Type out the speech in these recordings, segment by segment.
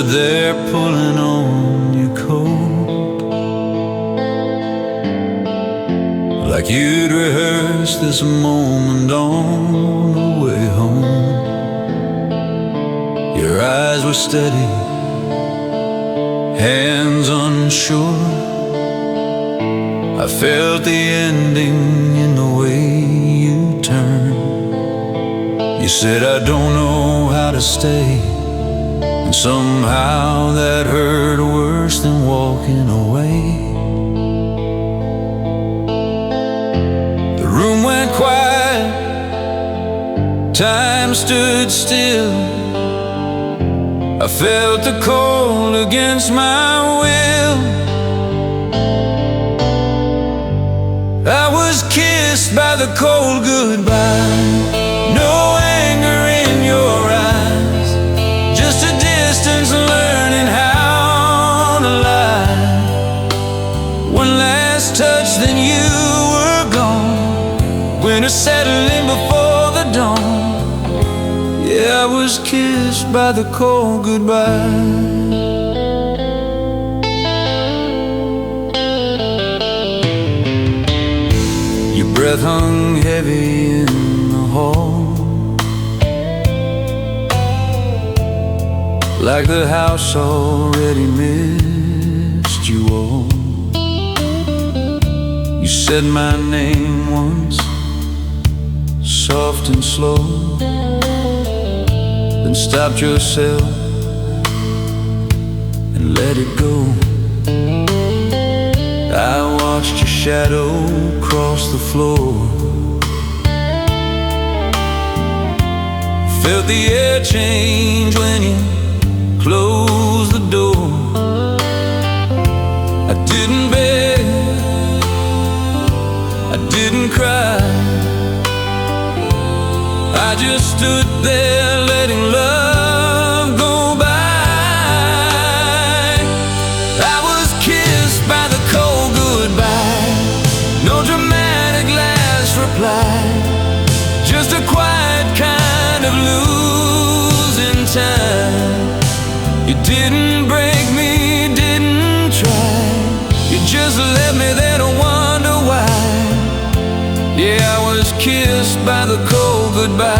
there pulling on your coat, like you'd rehearsed this moment on the way home. Your eyes were steady, hands unsure. I felt the ending in the way you turned. You said, I don't know how to stay, and somehow that hurt worse than walking away. The room went quiet, time stood still. I felt the cold against my will. I was kissed by the cold goodbye. No anger in your eyes, just a distance learning how to lie. One last touch, then you were gone. Winter settling before the dawn. Yeah, I was kissed by the cold goodbye. Your breath hung heavy in the hall, like the house already missed you all. You said my name once, soft and slow, then stopped yourself and let it go. I watched your shadow cross the floor, felt the air change when you closed the door. I didn't beg, I didn't cry, I just stood there letting love go by. I was kissed by the cold goodbye. No dramatic last reply, just a quiet kind of losing time. You didn't break me, didn't try, you just left me there to wonder why. Yeah, I was kissed by the cold goodbye.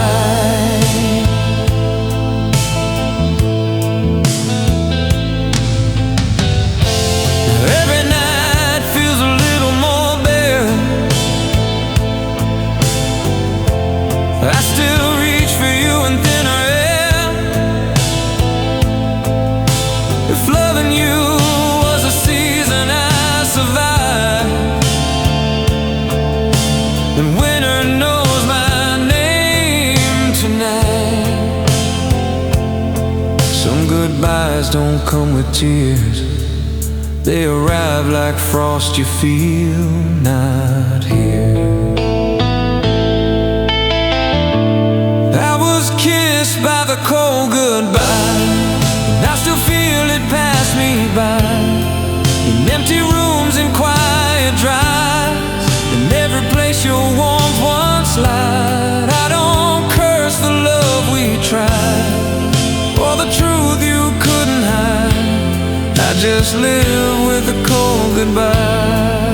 Every night feels a little more bare. I still reach for you in thinner air. If loving you was a season I survived, then winter knows my name tonight. Some goodbyes don't come with tears, they arrive like frost you feel not here. I was kissed by the cold goodbye, and I still feel it pass me by. In empty rooms and quiet drives, in every place your warmth once lied. I don't curse the love we tried, or the truth you couldn't hide. I just live with a cold goodbye.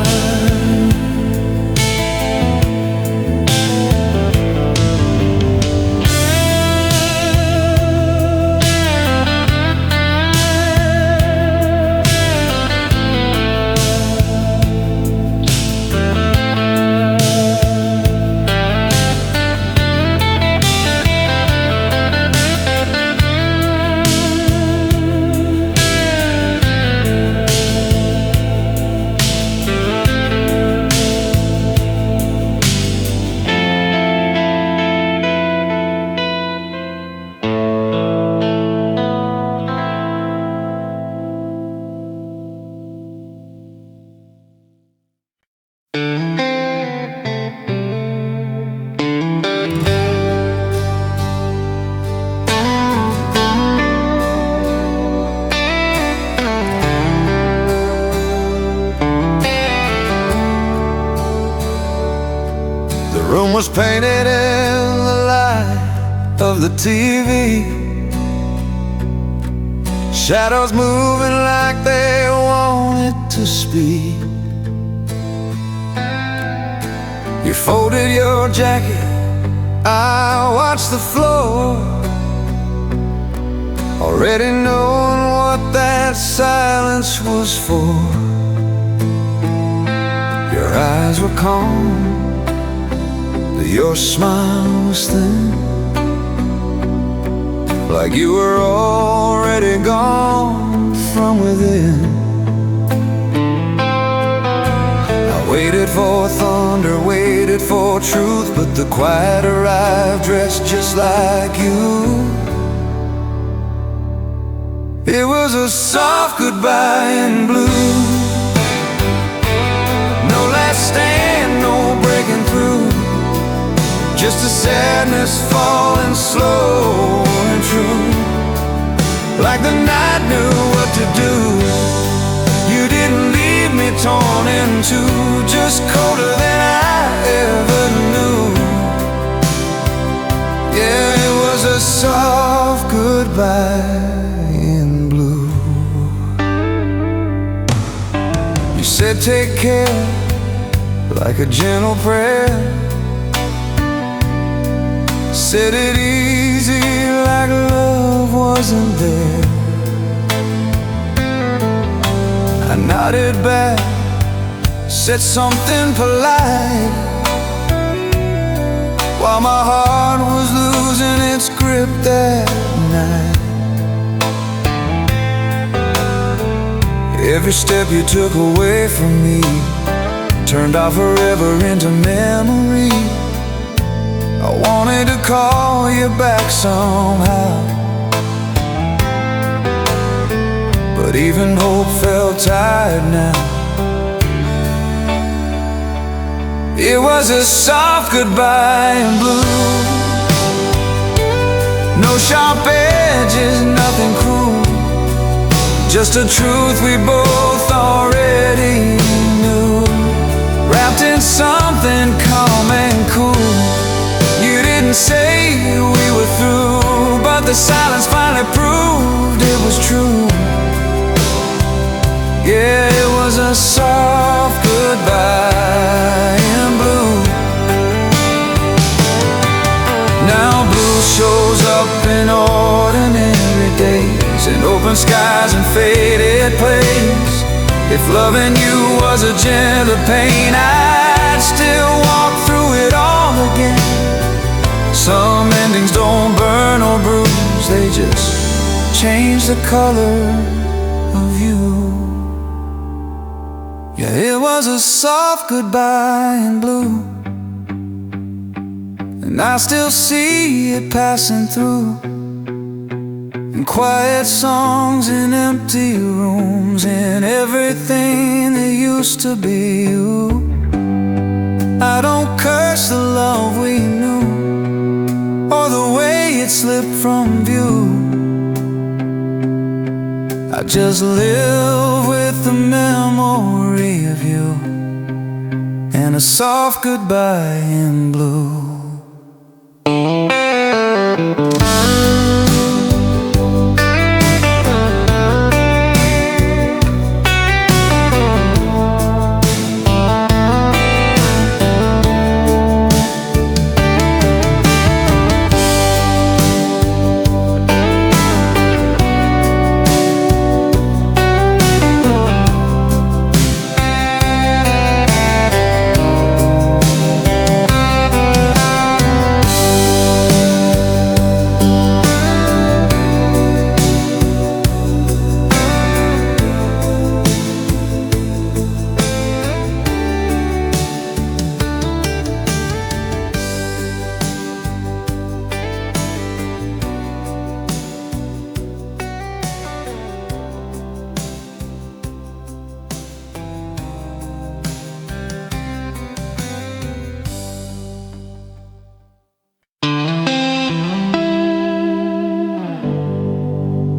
room was painted in the light of the TV. shadows moving like they wanted to speak. You folded your jacket, I watched the floor, already knowing what that silence was for. Your eyes were calm, but your smile was thin, like you were already gone from within. I waited for thunder, waited for truth, but the quiet arrived dressed just like you. It was a soft goodbye in blue. No last stand, no breaking through, just a sadness falling slow and true, like the night knew what to do. You didn't leave me torn in two, just colder than I ever knew. Yeah, it was a soft goodbye in blue. You said take care, like a gentle prayer. Said it easy, like love wasn't there. I nodded back, said something polite, while my heart was losing its grip that night. Every step you took away from me turned out forever into memory. I wanted to call you back somehow, but even hope felt tired now. It was a soft goodbye in blue. No sharp edges, nothing cruel, just a truth we both already knew, wrapped in something calm and cool. You didn't say we were through, but the silence finally proved it was true. Yeah, it was a soft goodbye in blue. Now blue shows up in ordinary days, in open skies and faded plays. If loving you was a gentle pain, I'd still walk through it all again. Some endings don't burn or bruise, they just change the color of you. Yeah, it was a soft goodbye in blue, and I still see it passing through, in quiet songs, in empty rooms, in everything that used to be you. I don't curse the love we knew, or the way it slipped from view. I just live with the memory of you, and a soft goodbye in blue.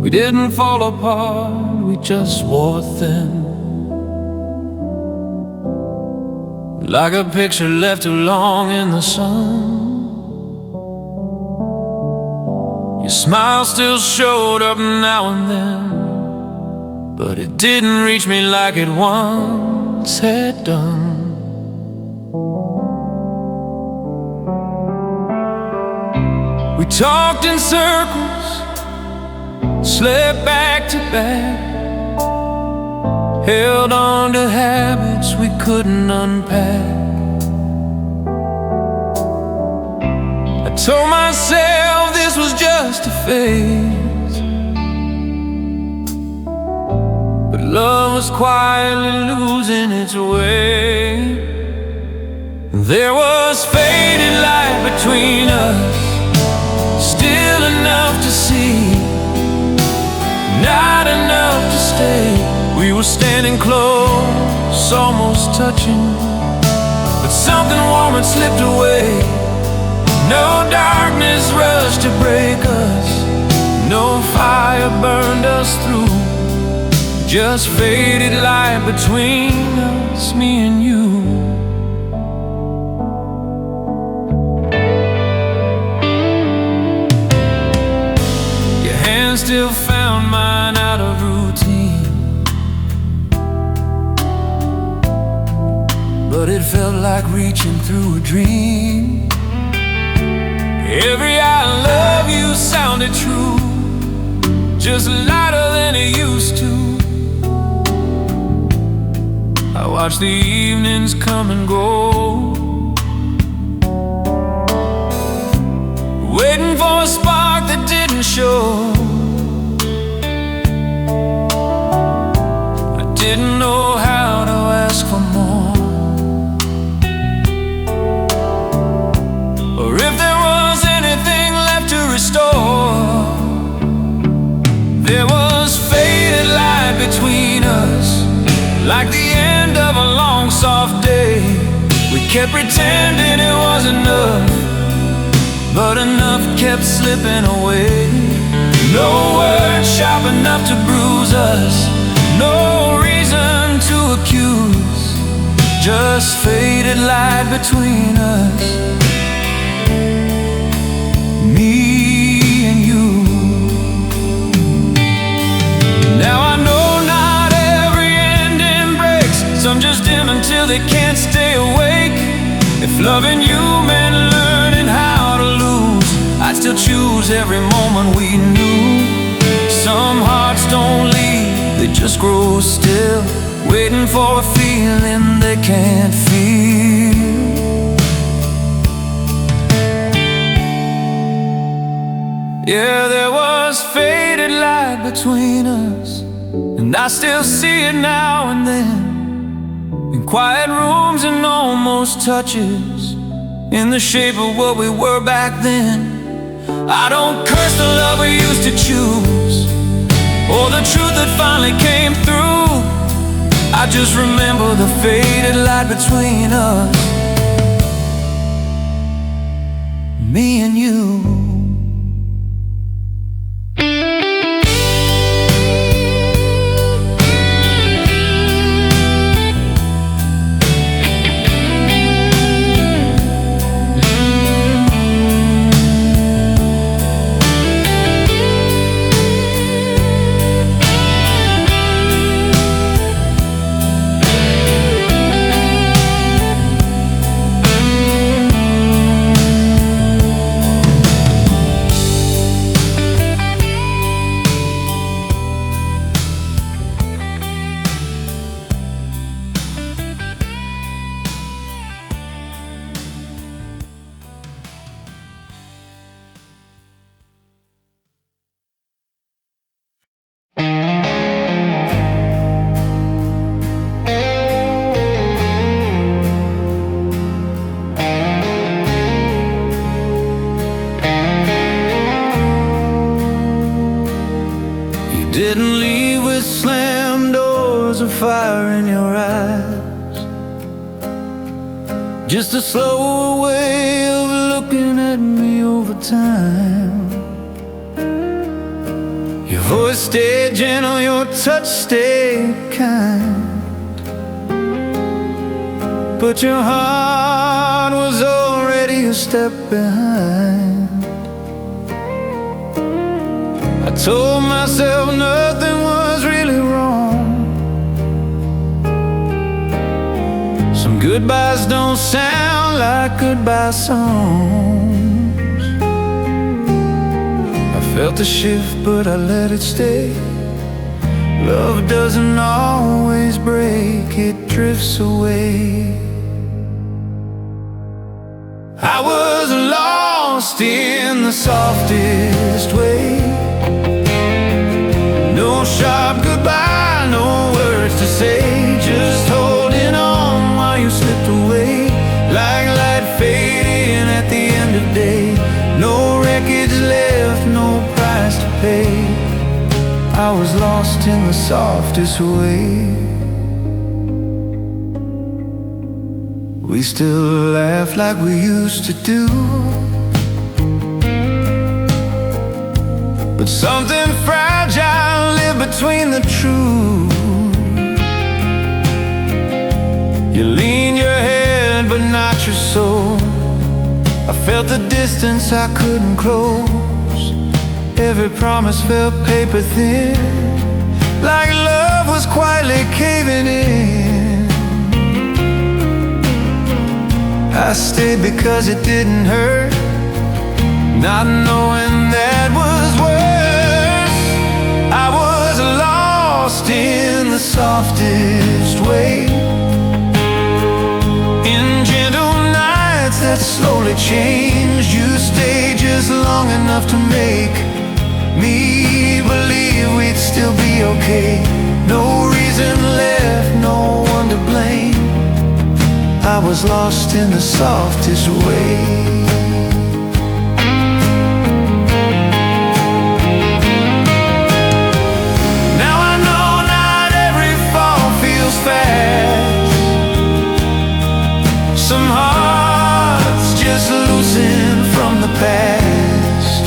We didn't fall apart, we just wore thin, like a picture left too long in the sun. Your smile still showed up now and then, but it didn't reach me like it once had done. We talked in circles, slept back to back, held on to habits we couldn't unpack. I told myself this was just a phase, but love was quietly losing its way. There was faded light between us, still enough to see, not enough to stay. We were standing close, almost touching, but something warm had slipped away. No darkness rushed to break us, no fire burned us through, just faded light between us, me and you. Your hand still found mine out of routine, but it felt like reaching through a dream. Every I love you sounded true, just lighter than it used to. I watched the evenings come and go, waiting for a spark that didn't show. I didn't know how to ask for more, or if there was anything left to restore. There was faded light between us, like the end of a long soft day. We kept pretending it was enough, but enough kept slipping away. No words sharp enough to bruise us, no reason to accuse, just faded light between us, me and you. Now I know not every ending breaks, some just dim until they can't stay awake. If loving you meant learning how to lose, I'd still choose every moment we knew. Some hearts don't leave, they just grow still, waiting for a feeling they can't feel. Yeah, there was faded light between us, and I still see it now and then, in quiet rooms and almost touches, in the shape of what we were back then. I don't curse the love we used to choose, or the truth that finally came through. I just remember the faded light between us, me and you. Didn't leave with slammed doors or fire in your eyes, just a slower way of looking at me over time. Your voice stayed gentle, your touch stayed kind, but your heart was already a step behind. I told myself nothing was really wrong, Goodbyes don't sound like goodbye songs. I felt the shift, but I let it stay. Love doesn't always break, it drifts away. I was lost in the softest way. No sharp goodbye, no words to say, just holding on while you slipped away, like light fading at the end of day. No wreckage left, no price to pay. I was lost in the softest way. We still laugh like we used to do, but something fragile lived between the two. You lean your head but not your soul. I felt the distance I couldn't close. Every promise felt paper thin, like love was quietly caving in. I stayed because it didn't hurt, not knowing that was worse. I was lost in the softest way, in gentle nights that slowly changed. You stayed just long enough to make me believe we'd still be okay. No reason left, no one to blame. I was lost in the softest way. Now I know not every fall feels fast. Some hearts just loosen from the past.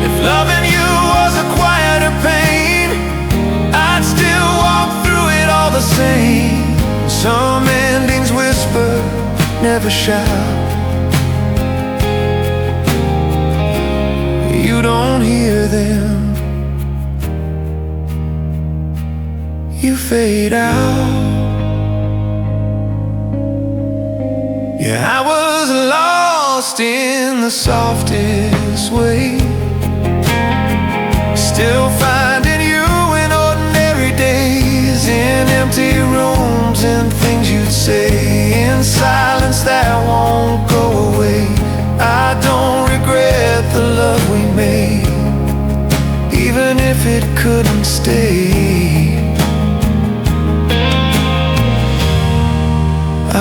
If loving you was a quieter pain, I'd still walk through it all the same. Some endings whisper, never shout. You don't hear them, you fade out. Yeah, I was lost in the softest way, still finding you in ordinary days, in empty rooms and things you'd say, in silence that won't go away. I don't regret the love we made, even if it couldn't stay.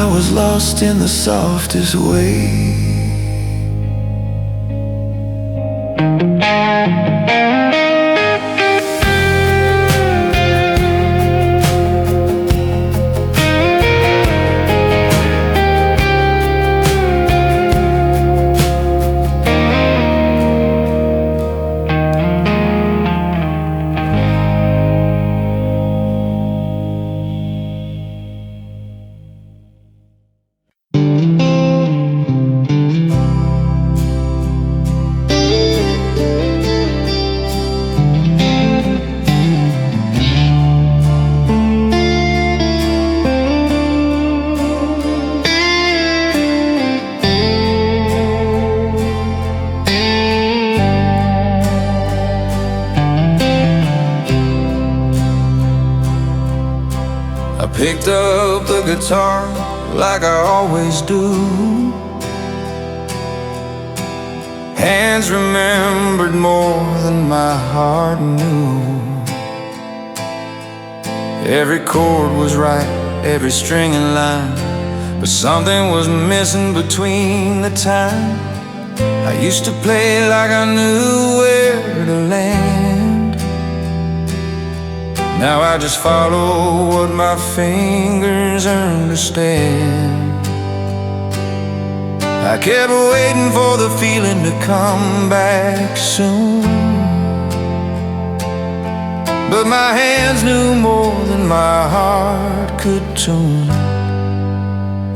I was lost in the softest way. Picked up the guitar like I always do. Hands remembered more than my heart knew. Every chord was right, every string in line, but something was missing between the time. I used to play like I knew where to land. Now I just follow what my fingers understand. I kept waiting for the feeling to come back soon, but my hands knew more than my heart could tune.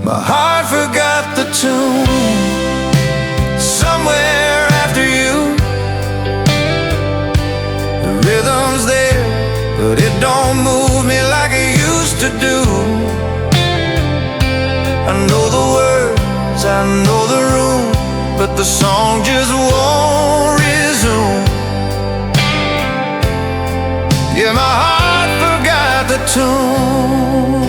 My heart forgot the tune. Somewhere after you, the rhythm's there, but it don't move me like it used to do. I know the room, but the song just won't resume. Yeah, my heart forgot the tune.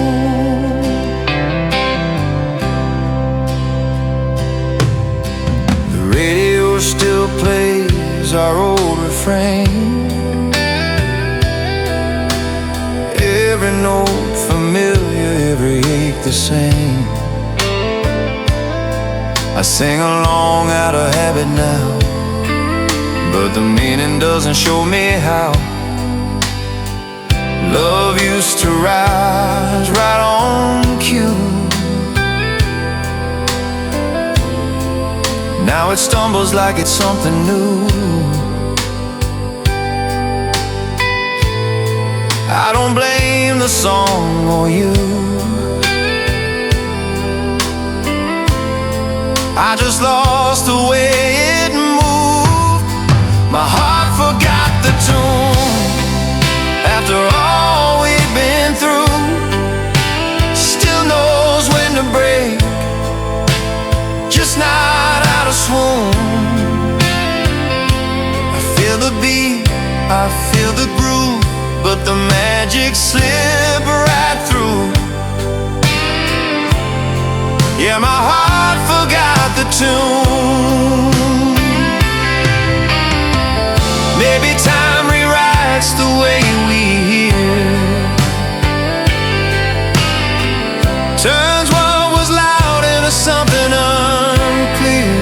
The radio still plays our old refrain. Every note familiar, every ache the same. I sing along out of habit now, but the meaning doesn't show me how. Love used to rise right on cue. Now it stumbles like it's something new. I don't blame the song or you. I just lost the way it moved. My heart forgot the tune. After all we've been through, still knows when to break, just not out of swoon. I feel the beat, I feel the groove, but the magic slipped right through. Yeah, my heart forgot the tune. Maybe time rewrites the way we hear, turns what was loud into something unclear.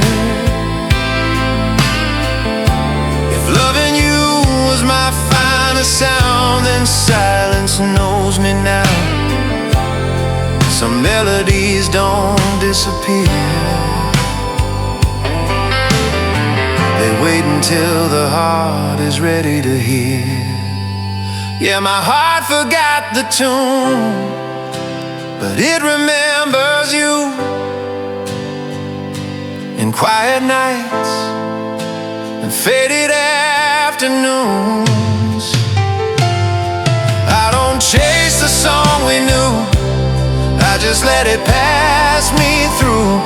If loving you was my finest sound, then silence knows me now. Some melodies don't disappear, they wait until the heart is ready to hear. Yeah, my heart forgot the tune, but it remembers you in quiet nights and faded afternoons. I don't chase the song we knew, I just let it pass me through.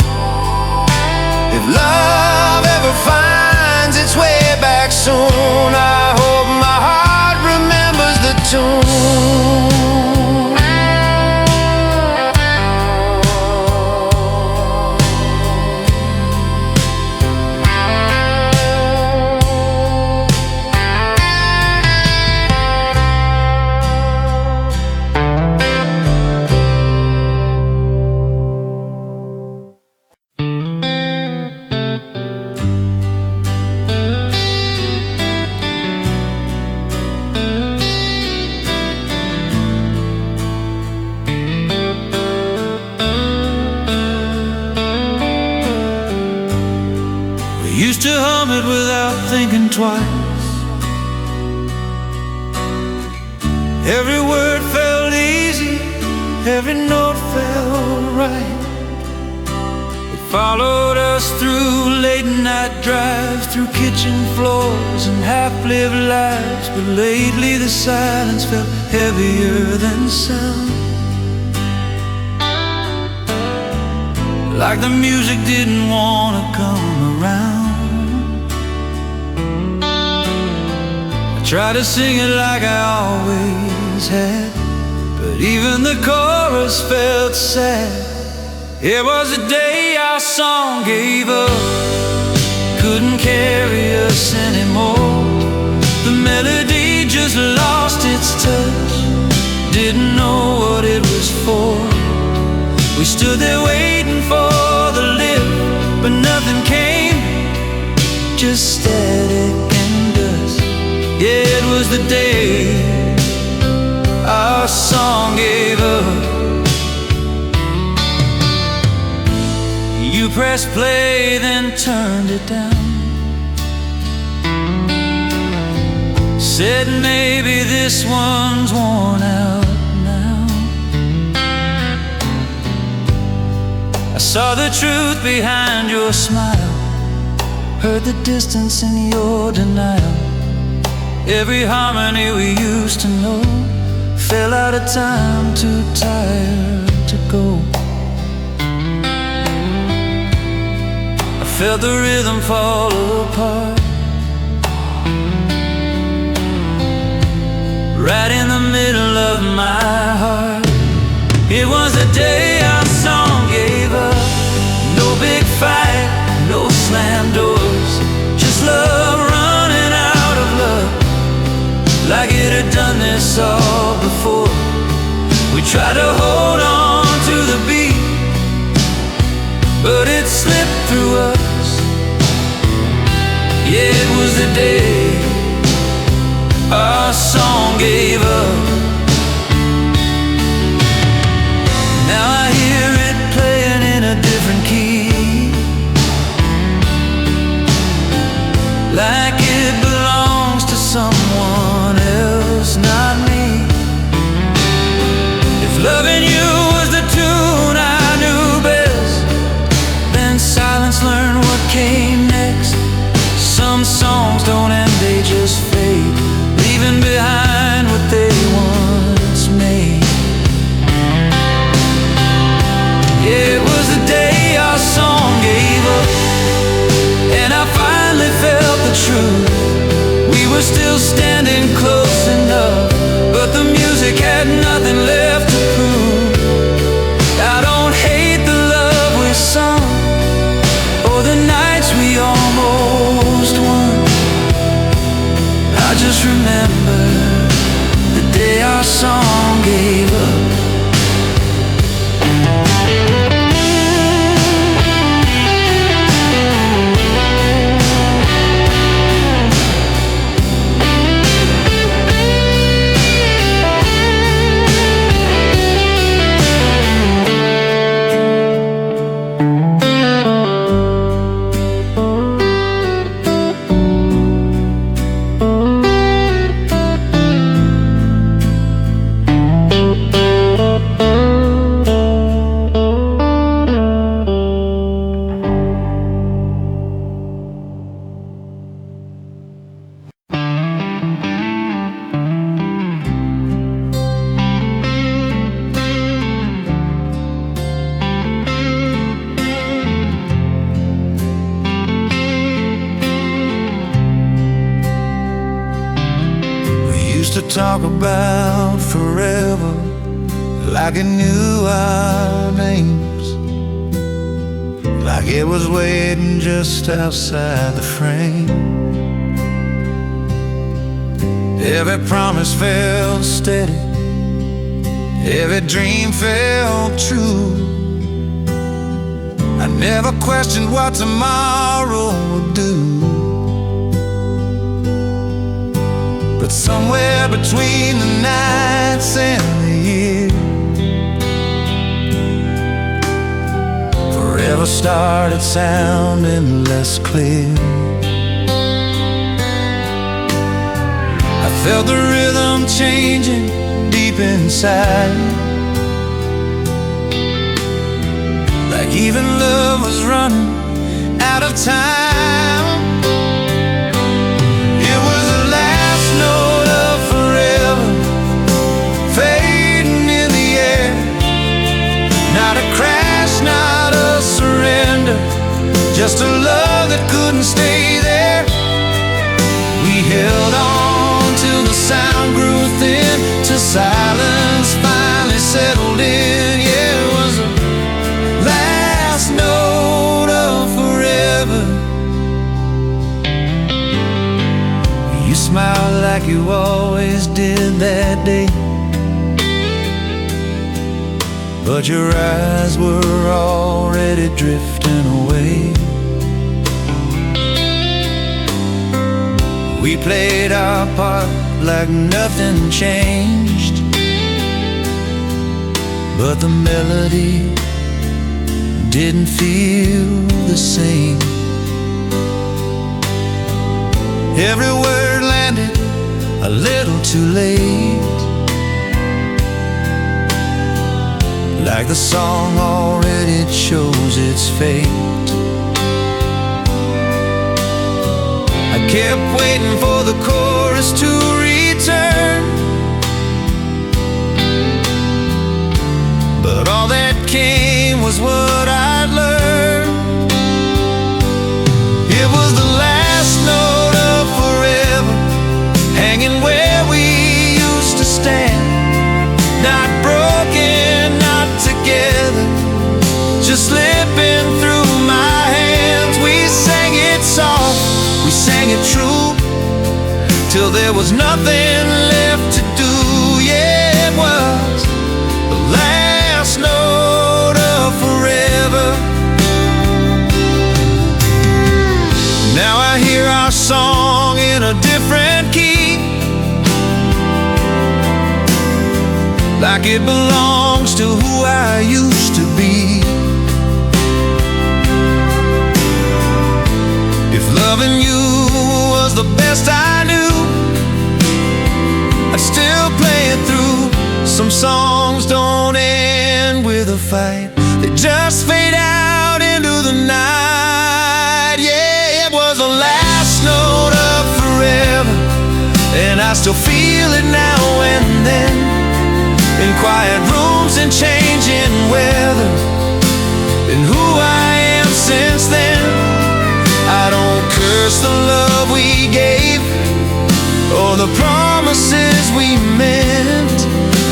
If love ever finds its way back soon, I hope my heart remembers the tune. Used to hum it without thinking twice. Every word felt easy, every note felt right. It followed us through late night drives, through kitchen floors and half-lived lives. But lately the silence felt heavier than sound, like the music didn't want to come around. Try to sing it like I always had, but even the chorus felt sad. It was the day our song gave up, couldn't carry us anymore. The melody just lost its touch, didn't know what it was for. We stood there waiting for the lift, but nothing came, just static and dust. Yeah, it was the day our song gave up. You pressed play, then turned it down. Said maybe this one's worn out now. I saw the truth behind your smile, heard the distance in your denial. Every harmony we used to know fell out of time, too tired to go. felt the rhythm fall apart, right in the middle of my heart. It was the day our song gave up. No big fight, no slam doors, just love running out of love, like it had done this all before. We tried to hold on to the beat, but it slipped through us. Yeah, it was the day our song gave up. Now I hear it playing in a different key, like it belongs to someone else, not me. If loving you was the tune I knew best, then silence learned what came next. Some songs don't end, they just fade, leaving behind what they once made. Yeah, it was the day our song gave up, and I finally felt the truth. We were still standing close enough, but the music had nothing left to prove. I don't hate the love we sung, or the nights we almost won. I just remember the day our song gave up. To talk about forever, like it knew our names, like it was waiting just outside the frame. Every promise felt steady, every dream felt true. I never questioned what tomorrow would do. But somewhere between the nights and the year, forever started sounding less clear. I felt the rhythm changing deep inside, like even love was running out of time. It was the last note of forever, fading in the air. Not a crash, not a surrender, just a love that couldn't stay there. We held on till the sound grew thin, till silence finally settled in. Yeah, it was the last note of forever. You smiled like you always did that day, but your eyes were already drifting away. We played our part like nothing changed, but the melody didn't feel the same. Every word landed a little too late, like the song already chose its fate. I kept waiting for the chorus to return, but all that came was what I'd learned. Not broken, not together, just slipping through my hands. We sang it soft, we sang it true, till there was nothing left to do. Yeah, it was the last note of forever. Now I hear our song in a different key, like it belongs to who I used to be. If loving you was the best I knew, I'd still play it through. Some songs don't end with a fight, they just fade out into the night. Yeah, it was the last note of forever, and I still feel it now and then, in quiet rooms and changing weather. And who I am since then, I don't curse the love we gave or the promises we meant.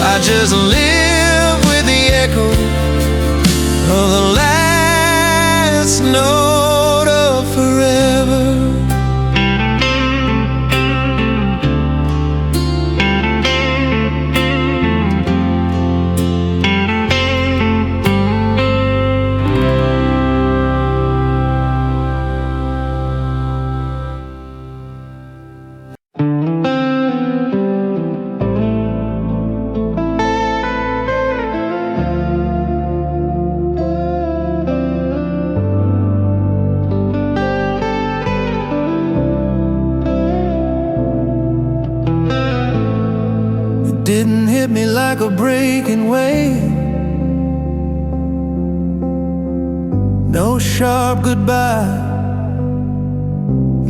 I just live with the echo of the last note of forever. Didn't hit me like a breaking wave, no sharp goodbye,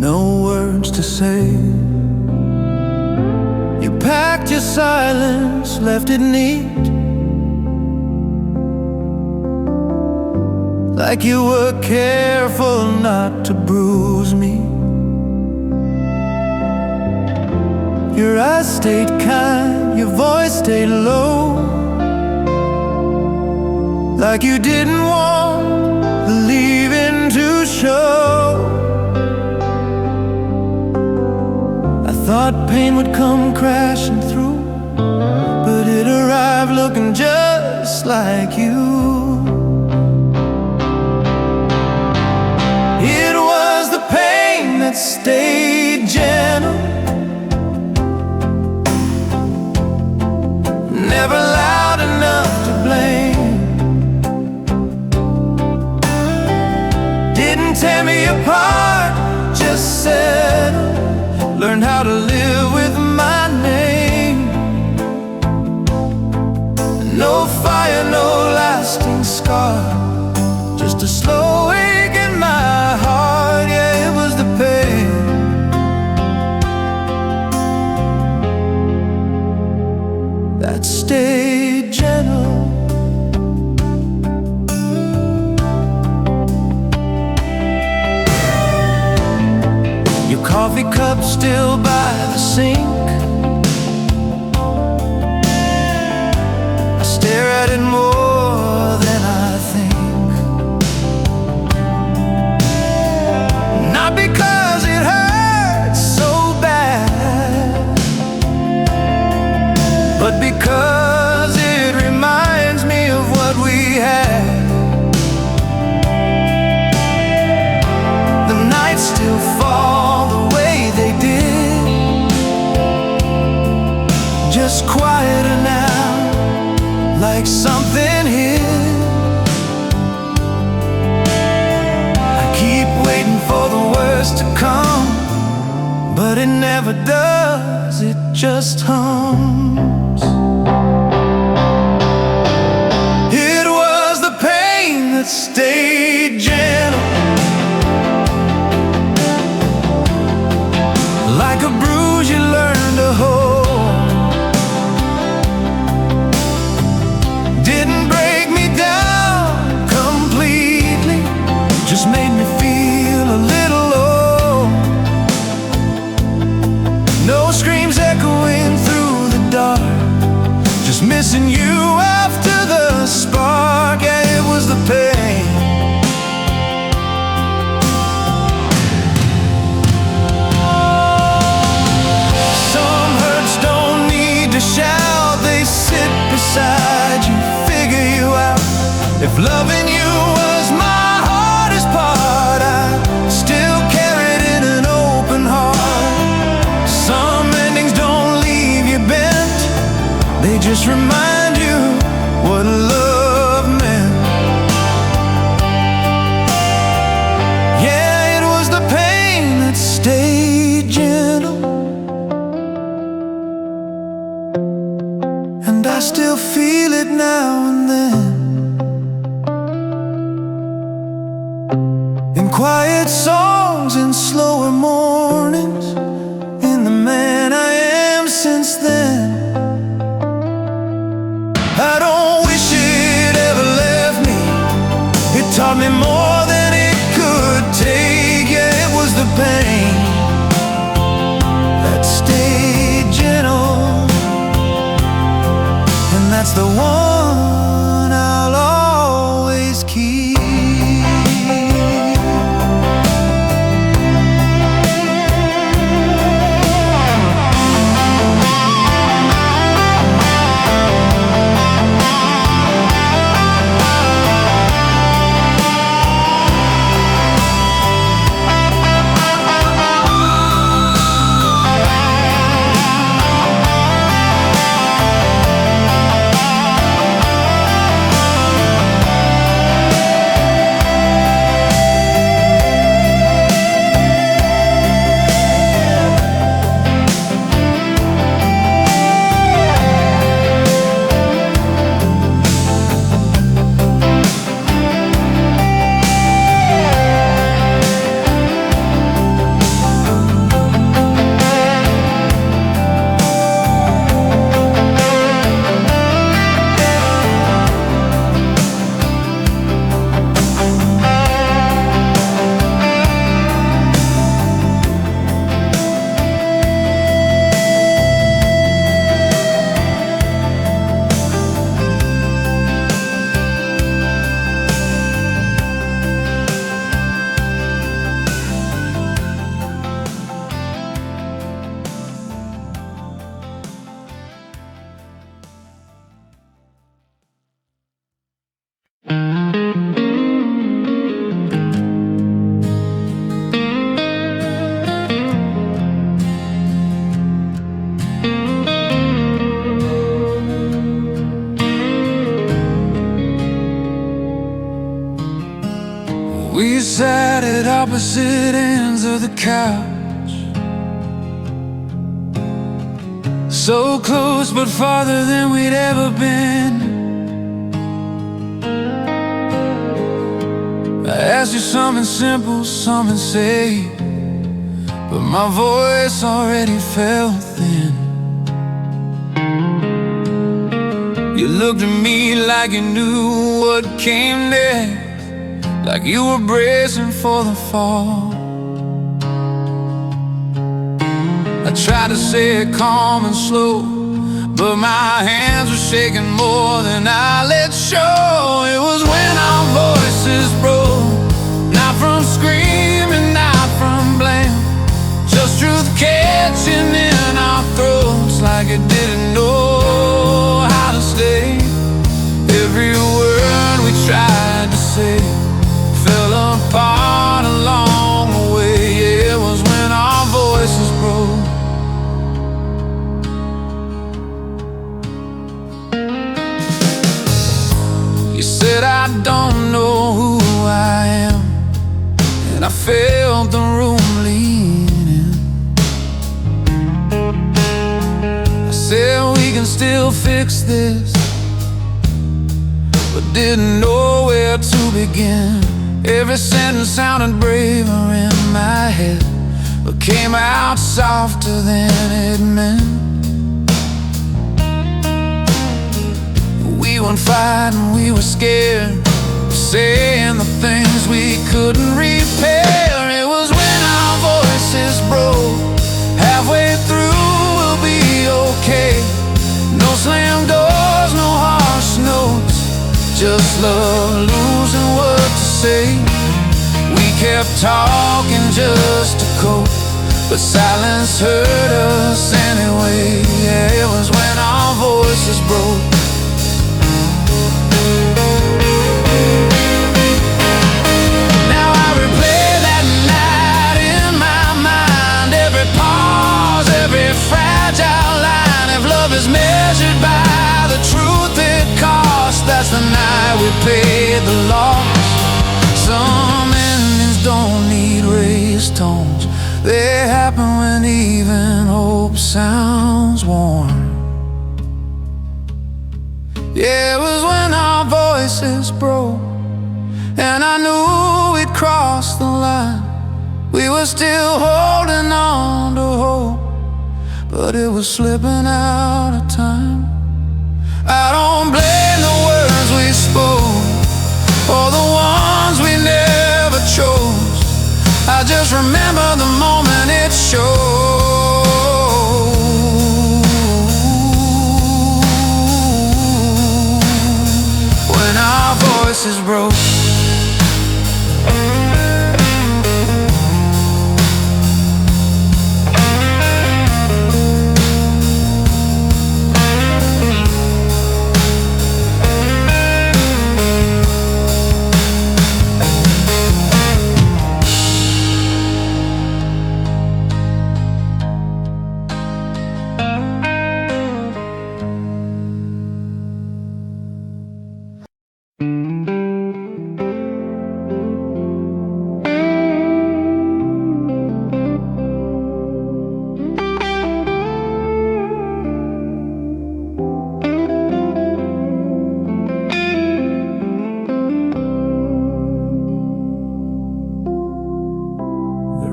no words to say. You packed your silence, left it neat, like you were careful not to bruise me. Your eyes stayed kind, your voice stayed low, like you didn't want the leaving to show. I thought pain would come crashing through, but it arrived looking just like you. It was the pain that stayed gentle, never loud enough to blame. Didn't tear me apart, just settled, learned how to live with my name. No fire, no lasting scar, just a slow ache in my heart. Yeah, it was the pain that stayed gentle. Your coffee cup still by the sink, I stare at it more than I think. Not because it hurts so bad, but because it reminds me of what we had. The nights still fall the way they did, just quieter now, like something hid. I keep waiting for the worst to come, but it never does, it just hums. It was the pain that stayed gentle, like a bruise you learn to hold. Didn't break me down completely, just made me feel a little low. No screams echoing through the dark, just missing you after the spark. Yeah, it was the pain. Some hurts don't need to shout, they sit beside you, figure you out. If loving you was my hardest part, I still carry it in an open heart. Some endings don't leave you bent, they just remind you what love meant. Yeah, it was the pain that stayed gentle, and I still feel it now and then. In quiet songs and slower mornings, in the man I am since then. I don't wish it ever left me, it taught me more than it could take. Yeah, it was the pain that stayed gentle, and that's the one I'll always keep. We sat at opposite ends of the couch, so close but farther than we'd ever been. I asked you something simple, something safe, but my voice already felt thin. You looked at me like you knew what came next, like you were bracing for the fall. I tried to say it calm and slow, but my hands were shaking more than I let show. It was when our voices broke, not from screaming, not from blame, just truth catching in our throats like it didn't know how to stay. Every word we tried to say fell apart along the way. Yeah, it was when our voices broke. You said I don't know who I am, and I felt the room leaning. I said we can still fix this, but didn't know where to begin. Every sentence sounded braver in my head, but came out softer than it meant. We weren't fighting, we were scared, saying the things we couldn't repair. It was when our voices broke, halfway through we'll be okay. No slam doors, this love losing what to say. We kept talking just to cope, but silence hurt us anyway. Yeah, it was when our voices broke. Now I replay that night in my mind, every pause, every fragile line. If love is measured by the truth it costs, that's the night we paid the loss. Some endings don't need raised tones, they happen when even hope sounds warm. Yeah, it was when our voices broke, and I knew we'd crossed the line. We were still holding on to hope, but it was slipping out of time. I don't blame the words we spoke, or the ones we never chose. I just remember the moment it showed. When our voices broke.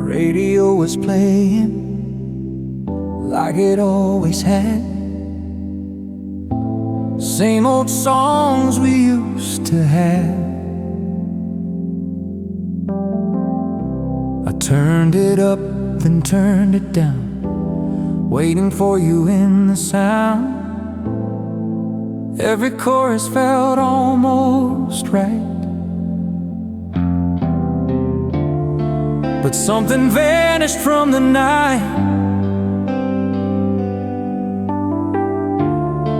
Radio was playing like it always had, same old songs we used to have. I turned it up, then turned it down, waiting for you in the sound. Every chorus felt almost right, but something vanished from the night.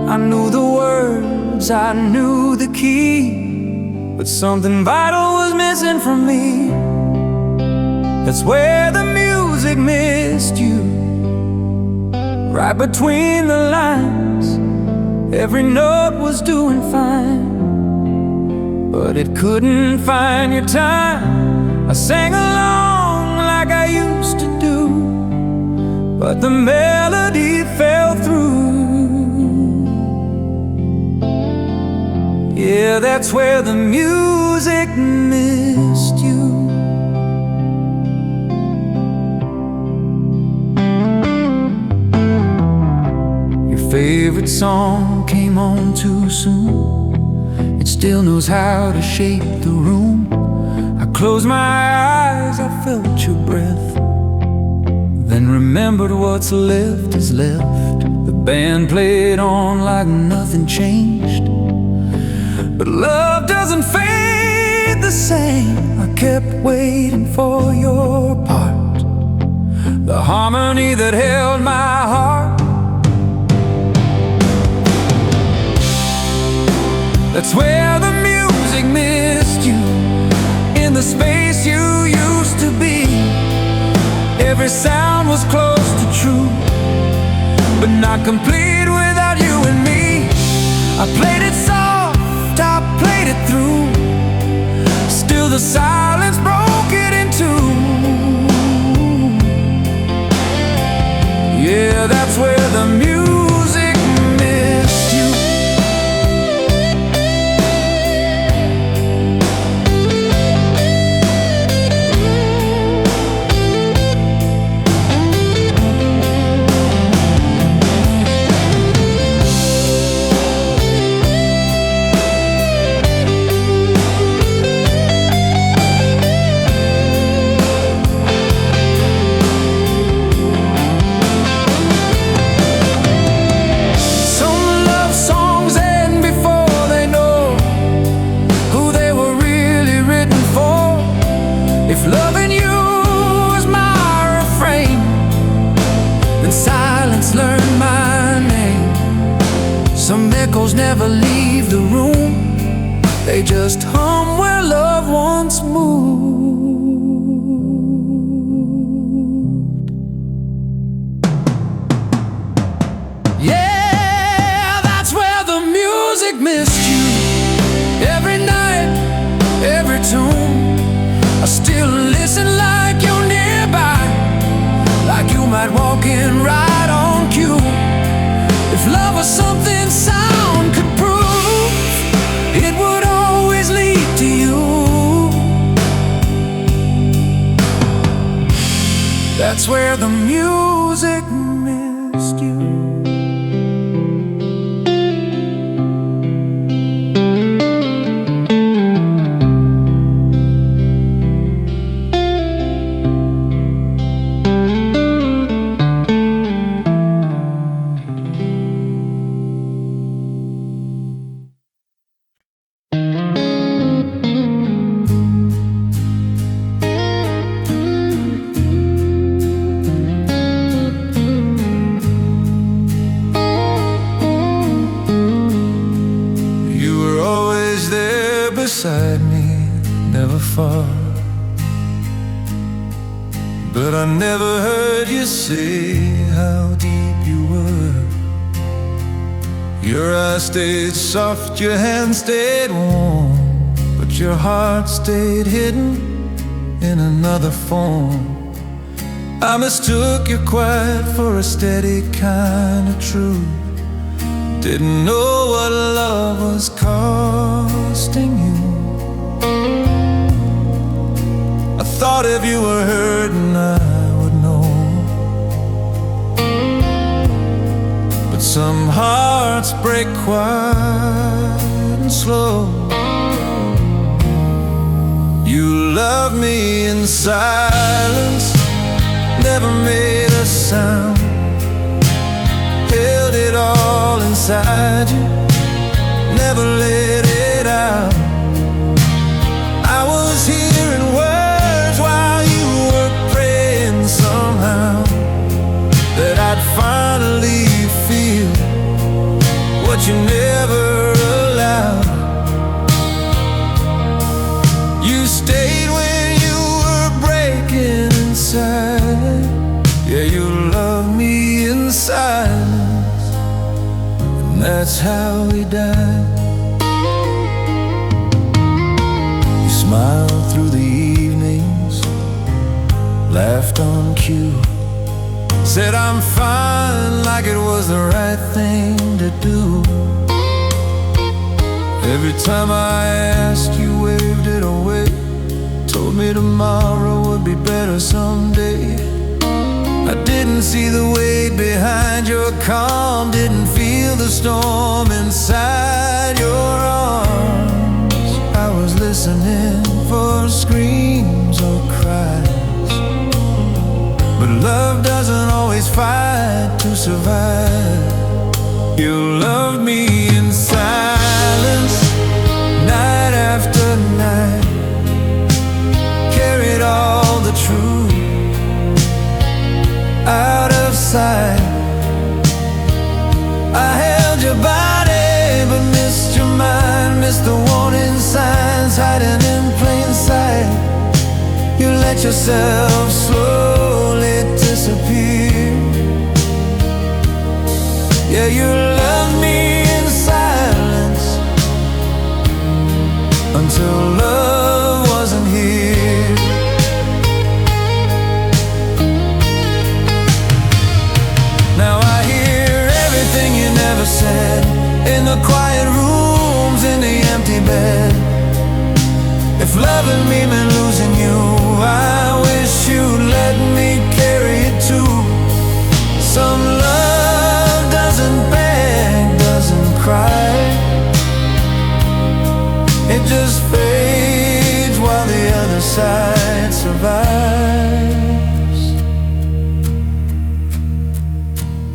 I knew the words, I knew the key, but something vital was missing from me. That's where the music missed you, right between the lines. Every note was doing fine, but it couldn't find your time. I sang along like I used to do, but the melody fell through. Yeah, that's where the music missed you. Your favorite song came on too soon, it still knows how to shape the room. I closed my eyes, I felt your breath, then remembered what's left is left. The band played on like nothing changed, but love doesn't fade the same. I kept waiting for your part, the harmony that held my heart. That's where the music missed you, in the space you used to be. Every sound was close to true, but not complete without you and me. I played it soft, I played it through, still the silence broke it in two. Yeah, that's where the music missed you. echoes never leave the room. They just hum where love once moved. Yeah, that's where the music missed you. Every night, every tune, I still listen like you're nearby, like you might walk in right on cue. If love was something sound could prove, it would always lead to you. That's where the music missed you. Beside me, never far, but I never heard you say how deep you were. Your eyes stayed soft, your hands stayed warm, but your heart stayed hidden in another form. I mistook your quiet for a steady kind of truth. Didn't know what love was costing you. I thought if you were hurting I would know, but some hearts break quiet and slow. You loved me in silence, never made a sound, held it all inside you, never let it out. I was hearing words while you were praying somehow, that I'd finally feel what you never allowed. You stayed when you were breaking inside. Yeah, you loved me in silence, and that's how we died. You smiled through the evenings, laughed on cue, said I'm fine like it was the right thing to do. Every time I asked, you waved it away, told me tomorrow would be better someday. I didn't see the weight behind your calm, didn't feel the storm inside your arms. I was listening for screams or cries, but love doesn't always fight to survive. You loved me in silence, night after night, carried all the truth out of sight. I held your body but missed your mind, missed the warning signs hiding in plain sight. You let yourself slowly disappear. Yeah, you loved me in silence until love wasn't here. Now I hear everything you never said, in the quiet rooms, in the empty bed. If loving me meant losing you, I wish you'd let me carry it too. Some love doesn't beg, doesn't cry, it just fades while the other side survives.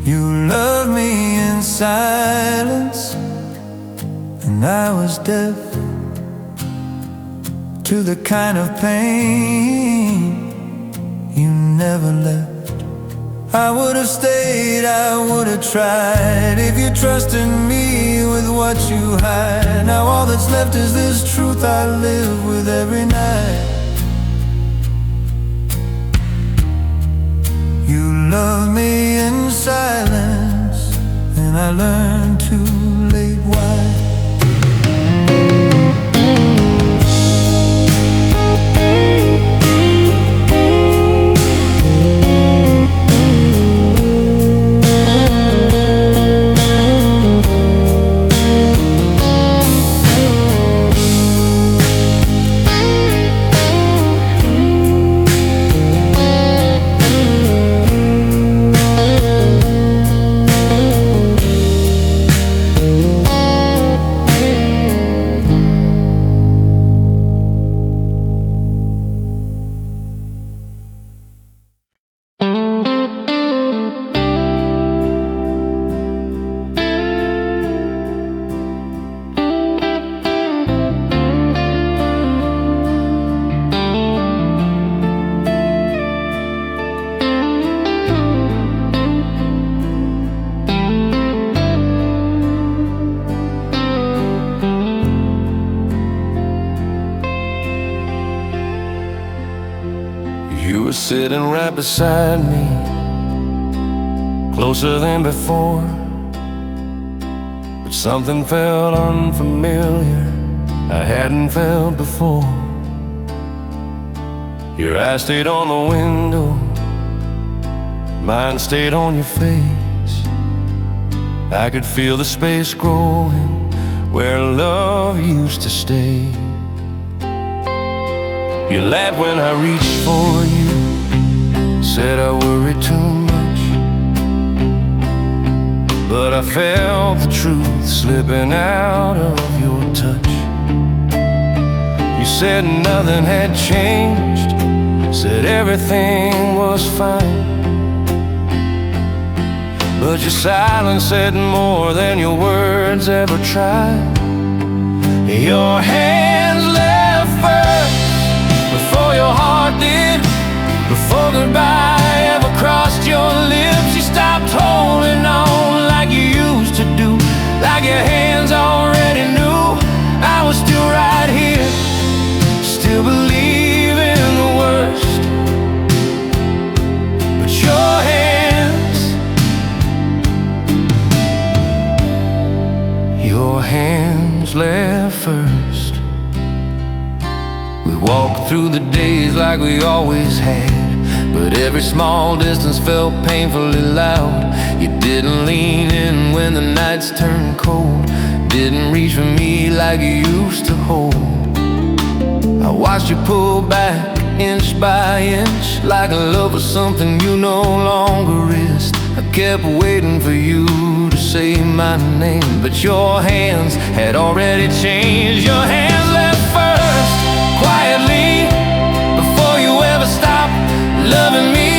You loved me in silence, and I was deaf to the kind of pain you never left. I would have stayed, I would have tried, if you trusted me with what you hide. Now all that's left is this truth I live with every night. You love me in silence, and I learned too late why. You were sitting right beside me, closer than before, but something felt unfamiliar I hadn't felt before. Your eyes stayed on the window, mine stayed on your face. I could feel the space growing where love used to stay. You laughed when I reached for you, said I worried too much, but I felt the truth slipping out of your touch. You said nothing had changed, said everything was fine, but your silence said more than your words ever tried. Your hands left first before your heart did, before goodbye ever crossed your lips. You stopped holding on like you used to do, like your hands already knew I was still right here, still believing the worst. But your hands left first. We walked through the days like we always had, but every small distance felt painfully loud. You didn't lean in when the nights turned cold, didn't reach for me like you used to hold. I watched you pull back inch by inch, like love was something you no longer risked. I kept waiting for you to say my name, but your hands had already changed. Your hands left first, quietly, before you ever stopped loving me.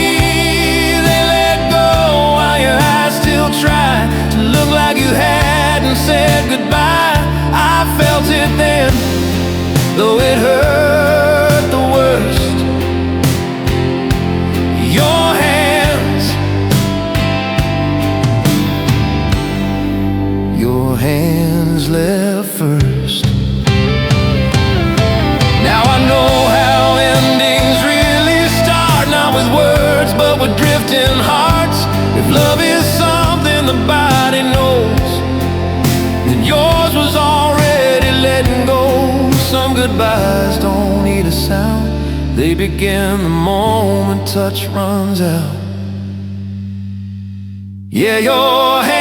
They let go while your eyes still tried to look like you hadn't said goodbye. I felt it then, though it hurt the worst. Your hands left first. Now I know how endings really start, not with words but with drifting hearts. If love is something the body knows, then yours was already letting go. Some goodbyes don't need a sound, they begin the moment touch runs out. Yeah, your hands